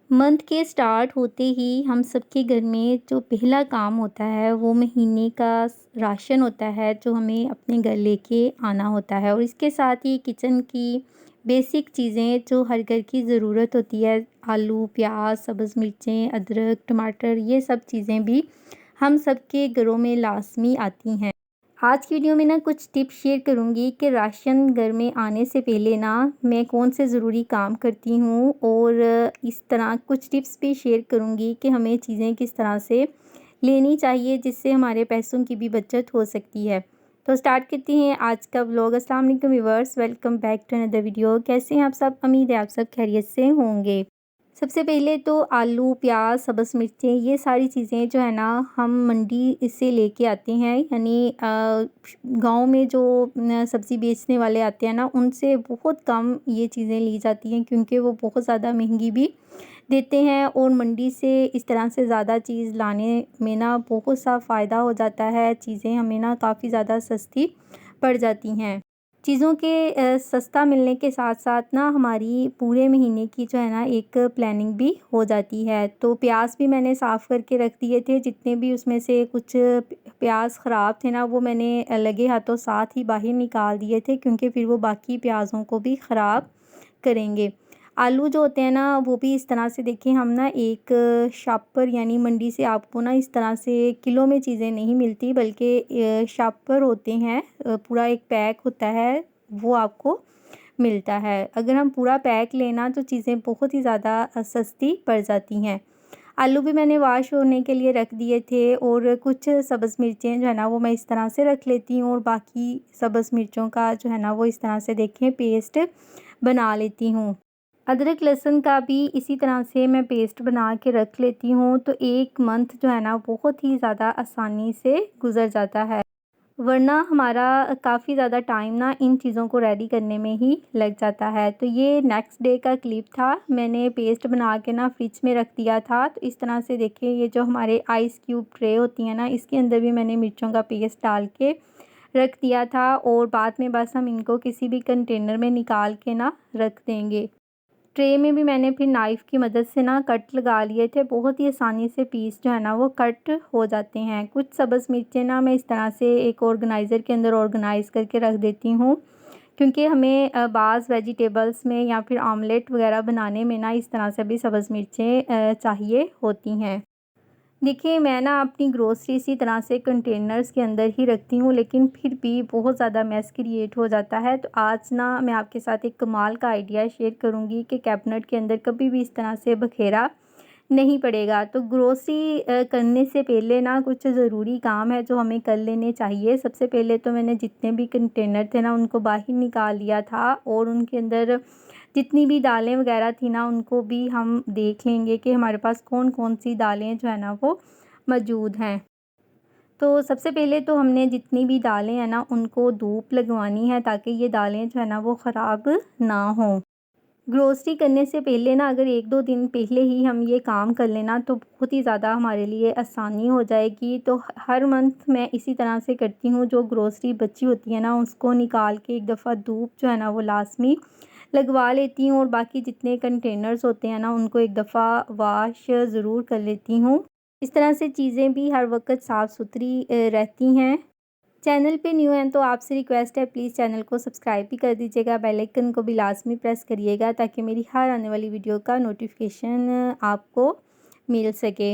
Month के start होते ही हम सबके घर में जो पहला काम होता है वो महीने का राशन होता है जो हमें अपने घर लेके आना होता है। और इसके साथ ही किचन की बेसिक चीज़ें जो हर घर की ज़रूरत होती है, आलू प्याज सब्ज़ मिर्चें अदरक टमाटर, ये सब चीज़ें भी हम सबके घरों में लाजमी आती हैं। आज की वीडियो में ना कुछ टिप्स शेयर करूंगी कि राशन घर में आने से पहले ना मैं कौन से ज़रूरी काम करती हूँ, और इस तरह कुछ टिप्स भी शेयर करूंगी कि हमें चीज़ें किस तरह से लेनी चाहिए जिससे हमारे पैसों की भी बचत हो सकती है। तो स्टार्ट करते हैं आज का व्लॉग। अस्सलाम वालेकुम viewers, welcome back to another video. कैसे हैं आप सब? उम्मीद है आप सब खैरियत से होंगे। सबसे पहले तो आलू, प्याज, सब्ज़ मिर्चें, ये सारी चीज़ें जो है ना हम मंडी से लेके आते हैं। यानी गाँव में जो सब्ज़ी बेचने वाले आते हैं ना, उनसे बहुत कम ये चीज़ें ली जाती हैं क्योंकि वो बहुत ज़्यादा महंगी भी देते हैं। और मंडी से इस तरह से ज़्यादा चीज़ लाने में ना बहुत सा फ़ायदा हो जाता है। चीज़ें हमें ना काफ़ी ज़्यादा सस्ती पड़ जाती हैं। चीज़ों के सस्ता मिलने के साथ-साथ ना हमारी पूरे महीने की जो है ना एक प्लानिंग भी हो जाती है। तो प्याज़ भी मैंने साफ़ करके रख दिए थे, जितने भी उसमें से कुछ प्याज़ ख़राब थे ना वो मैंने लगे हाथों साथ ही बाहर निकाल दिए थे क्योंकि फिर वो बाकी प्याज़ों को भी ख़राब करेंगे। आलू जो होते हैं ना वो भी इस तरह से देखिए, हम ना एक शॉपर यानी मंडी से आपको ना इस तरह से किलो में चीज़ें नहीं मिलती, बल्कि शॉपर होते हैं, पूरा एक पैक होता है वो आपको मिलता है। अगर हम पूरा पैक लेना तो चीज़ें बहुत ही ज़्यादा सस्ती पड़ जाती हैं। आलू भी मैंने वॉश होने के लिए रख दिए थे, और कुछ सब्ज़ मिर्चें जो है ना वो मैं इस तरह से रख लेती हूँ, और बाकी सब्ज़ मिर्चों का जो है ना वो इस तरह से देखें पेस्ट बना लेती हूँ। अदरक लहसुन का भी इसी तरह से मैं पेस्ट बना के रख लेती हूँ, तो एक मंथ जो है ना बहुत ही ज़्यादा आसानी से गुज़र जाता है। वरना हमारा काफ़ी ज़्यादा टाइम ना इन चीज़ों को रेडी करने में ही लग जाता है। तो ये नेक्स्ट डे का क्लिप था, मैंने पेस्ट बना के ना फ्रिज में रख दिया था। तो इस तरह से देखिए, ये जो हमारे आइस क्यूब ट्रे होती हैं ना, इसके अंदर भी मैंने मिर्चों का पेस्ट डाल के रख दिया था, और बाद में बस हम इनको किसी भी कंटेनर में निकाल के ना रख देंगे। ट्रे में भी मैंने फिर नाइफ़ की मदद से ना कट लगा लिए थे, बहुत ही आसानी से पीस जो है ना वो कट हो जाते हैं। कुछ सब्ज़ मिर्चें ना मैं इस तरह से एक ऑर्गेनाइज़र के अंदर ऑर्गेनाइज़ करके रख देती हूँ क्योंकि हमें बाज़ वेजिटेबल्स में या फिर ऑमलेट वग़ैरह बनाने में ना इस तरह से भी सब्ज़ मिर्चें चाहिए होती हैं। देखिए, मैं ना अपनी ग्रोसरी इसी तरह से कंटेनर्स के अंदर ही रखती हूँ, लेकिन फिर भी बहुत ज़्यादा मेस क्रिएट हो जाता है। तो आज ना मैं आपके साथ एक कमाल का आइडिया शेयर करूँगी कि कैबिनेट के अंदर कभी भी इस तरह से बखेरा नहीं पड़ेगा। तो ग्रोसरी करने से पहले ना कुछ ज़रूरी काम है जो हमें कर लेने चाहिए। सबसे पहले तो मैंने जितने भी कंटेनर थे ना उनको बाहर निकाल लिया था, और उनके अंदर जितनी भी दालें वगैरह थी ना उनको भी हम देख लेंगे कि हमारे पास कौन-कौन सी दालें जो है ना वो मौजूद हैं। तो सबसे पहले तो हमने जितनी भी दालें हैं ना उनको धूप लगवानी है ताकि ये दालें जो है ना वो ख़राब ना हों। ग्रोसरी करने से पहले ना अगर 1-2 दिन पहले ही हम ये काम कर लें ना तो बहुत ही ज़्यादा हमारे लिए आसानी हो जाएगी। तो हर मंथ मैं इसी तरह से करती हूँ, जो ग्रोसरी बची होती है ना उसको निकाल के एक दफ़ा धूप जो है ना वो लाज़मी लगवा लेती हूँ, और बाकी जितने कंटेनर्स होते हैं ना उनको एक दफ़ा वॉश ज़रूर कर लेती हूँ। इस तरह से चीज़ें भी हर वक़्त साफ़-सुथरी रहती हैं। चैनल पे न्यू हैं तो आपसे रिक्वेस्ट है, प्लीज़ चैनल को सब्सक्राइब भी कर दीजिएगा, बेल आइकन को भी लाज़मी प्रेस करिएगा ताकि मेरी हर आने वाली वीडियो का नोटिफिकेशन आपको मिल सके।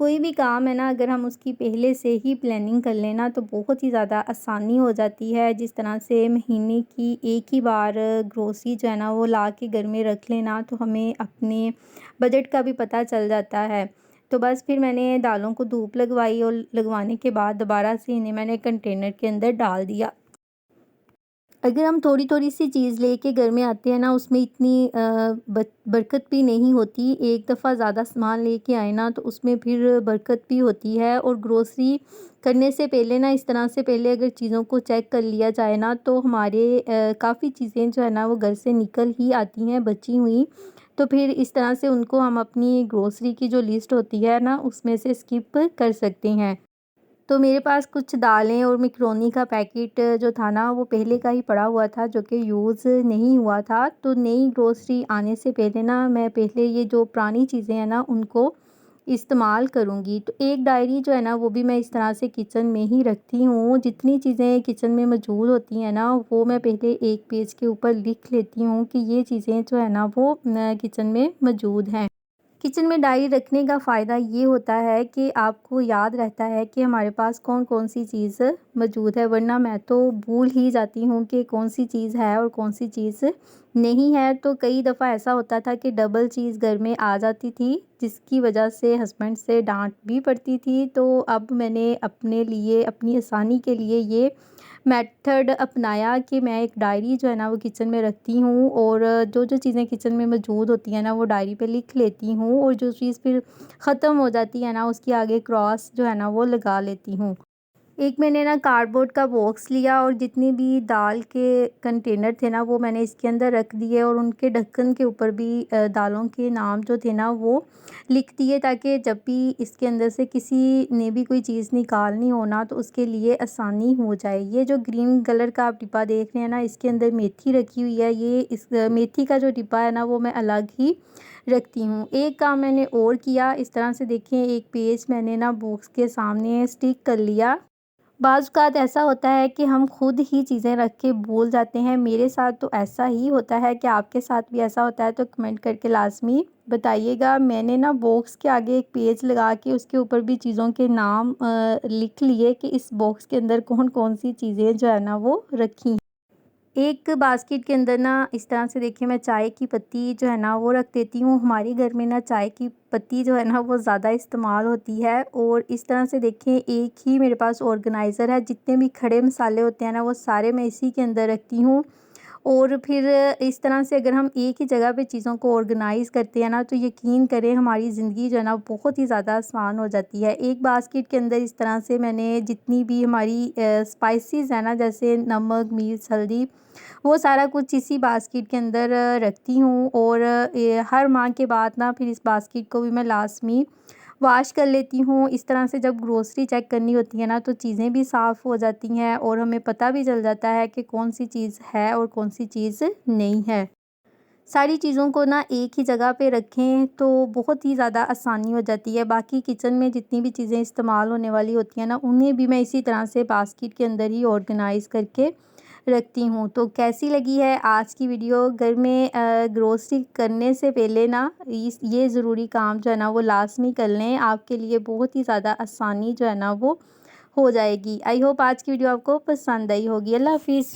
कोई भी काम है ना अगर हम उसकी पहले से ही प्लानिंग कर लेना तो बहुत ही ज़्यादा आसानी हो जाती है। जिस तरह से महीने की एक ही बार ग्रोसरी जो है ना वो ला के घर में रख लेना, तो हमें अपने बजट का भी पता चल जाता है। तो बस फिर मैंने दालों को धूप लगवाई, और लगवाने के बाद दोबारा से इन्हें मैंने कंटेनर के अंदर डाल दिया। अगर हम थोड़ी-थोड़ी सी चीज़ लेके घर में आते हैं ना उसमें इतनी बरकत भी नहीं होती। एक दफ़ा ज़्यादा सामान लेके आए ना तो उसमें फिर बरकत भी होती है। और ग्रोसरी करने से पहले ना इस तरह से पहले अगर चीज़ों को चेक कर लिया जाए ना तो हमारे काफ़ी चीज़ें जो है ना वो घर से निकल ही आती हैं बची हुई। तो फिर इस तरह से उनको हम अपनी ग्रोसरी की जो लिस्ट होती है ना उसमें से स्किप कर सकते हैं। तो मेरे पास कुछ दालें और मैकरोनी का पैकेट जो था ना वो पहले का ही पड़ा हुआ था, जो कि यूज़ नहीं हुआ था। तो नई ग्रोसरी आने से पहले ना मैं पहले ये जो पुरानी चीज़ें हैं ना उनको इस्तेमाल करूँगी। तो एक डायरी जो है ना वो भी मैं इस तरह से किचन में ही रखती हूँ। जितनी चीज़ें किचन में मौजूद होती हैं ना वो मैं पहले एक पेज के ऊपर लिख लेती हूँ कि ये चीज़ें जो है ना वो किचन में मौजूद हैं। किचन में डायरी रखने का फ़ायदा ये होता है कि आपको याद रहता है कि हमारे पास कौन-कौन सी चीज़ मौजूद है, वरना मैं तो भूल ही जाती हूँ कि कौन-सी चीज़ है और कौन-सी चीज़ नहीं है। तो कई दफ़ा ऐसा होता था कि डबल चीज़ घर में आ जाती थी, जिसकी वजह से हस्बैंड से डाँट भी पड़ती थी। तो अब मैंने अपने लिए, अपनी आसानी के लिए ये मेथड अपनाया कि मैं एक डायरी जो है ना वो किचन में रखती हूँ और जो चीज़ें किचन में मौजूद होती हैं ना वो डायरी पे लिख लेती हूँ, और जो चीज़ फिर ख़त्म हो जाती है ना उसके आगे क्रॉस जो है ना वो लगा लेती हूँ। एक मैंने ना कार्डबोर्ड का बॉक्स लिया और जितनी भी दाल के कंटेनर थे ना वो मैंने इसके अंदर रख दिए, और उनके ढक्कन के ऊपर भी दालों के नाम जो थे ना वो लिख दिए, ताकि जब भी इसके अंदर से किसी ने भी कोई चीज़ निकालनी हो ना तो उसके लिए आसानी हो जाए। ये जो ग्रीन कलर का आप डिब्बा देख रहे हैं ना इसके अंदर मेथी रखी हुई है, ये इस मेथी का जो डिब्बा है ना वो मैं अलग ही रखती हूँ। एक काम मैंने और किया, इस तरह से देखें एक पेज मैंने ना बॉक्स के सामने स्टिक कर लिया। बाज़-औक़ात ऐसा होता है कि हम खुद ही चीज़ें रख के भूल जाते हैं। मेरे साथ तो ऐसा ही होता है, कि आपके साथ भी ऐसा होता है तो कमेंट करके लाज़मी बताइएगा। मैंने ना बॉक्स के आगे एक पेज लगा के उसके ऊपर भी चीज़ों के नाम लिख लिए कि इस बॉक्स के अंदर कौन-कौन सी चीज़ें जो है ना वो रखी। एक बास्केट के अंदर ना इस तरह से देखिए मैं चाय की पत्ती जो है ना वो रख देती हूँ। हमारे घर में ना चाय की पत्ती जो है ना वो ज़्यादा इस्तेमाल होती है, और इस तरह से देखें एक ही मेरे पास ऑर्गेनाइज़र है। जितने भी खड़े मसाले होते हैं ना वो सारे मैं इसी के अंदर रखती हूँ। और फिर इस तरह से अगर हम एक ही जगह पे चीज़ों को ऑर्गेनाइज़ करते हैं ना तो यकीन करें हमारी ज़िंदगी जो है ना बहुत ही ज़्यादा आसान हो जाती है। एक बास्केट के अंदर इस तरह से मैंने जितनी भी हमारी स्पाइसेस है ना, जैसे नमक, मिर्च, हल्दी, वो सारा कुछ इसी बास्केट के अंदर रखती हूँ। और हर माह के बाद ना फिर इस बास्केट को भी मैं लाज़मी वॉश कर लेती हूँ। इस तरह से जब ग्रोसरी चेक करनी होती है ना तो चीज़ें भी साफ़ हो जाती हैं, और हमें पता भी चल जाता है कि कौन-सी चीज़ है और कौन-सी चीज़ नहीं है। सारी चीज़ों को ना एक ही जगह पे रखें तो बहुत ही ज़्यादा आसानी हो जाती है। बाकी किचन में जितनी भी चीज़ें इस्तेमाल होने वाली होती हैं ना उन्हें भी मैं इसी तरह से बास्केट के अंदर ही ऑर्गेनाइज़ करके रखती हूँ। तो कैसी लगी है आज की वीडियो? घर में ग्रोसरी करने से पहले ना इस ये ज़रूरी काम जो है ना वो लाज़मी कर लें, आपके लिए बहुत ही ज़्यादा आसानी जो है ना वो हो जाएगी। आई होप आज की वीडियो आपको पसंद आई होगी। अल्लाह हाफ़िज़।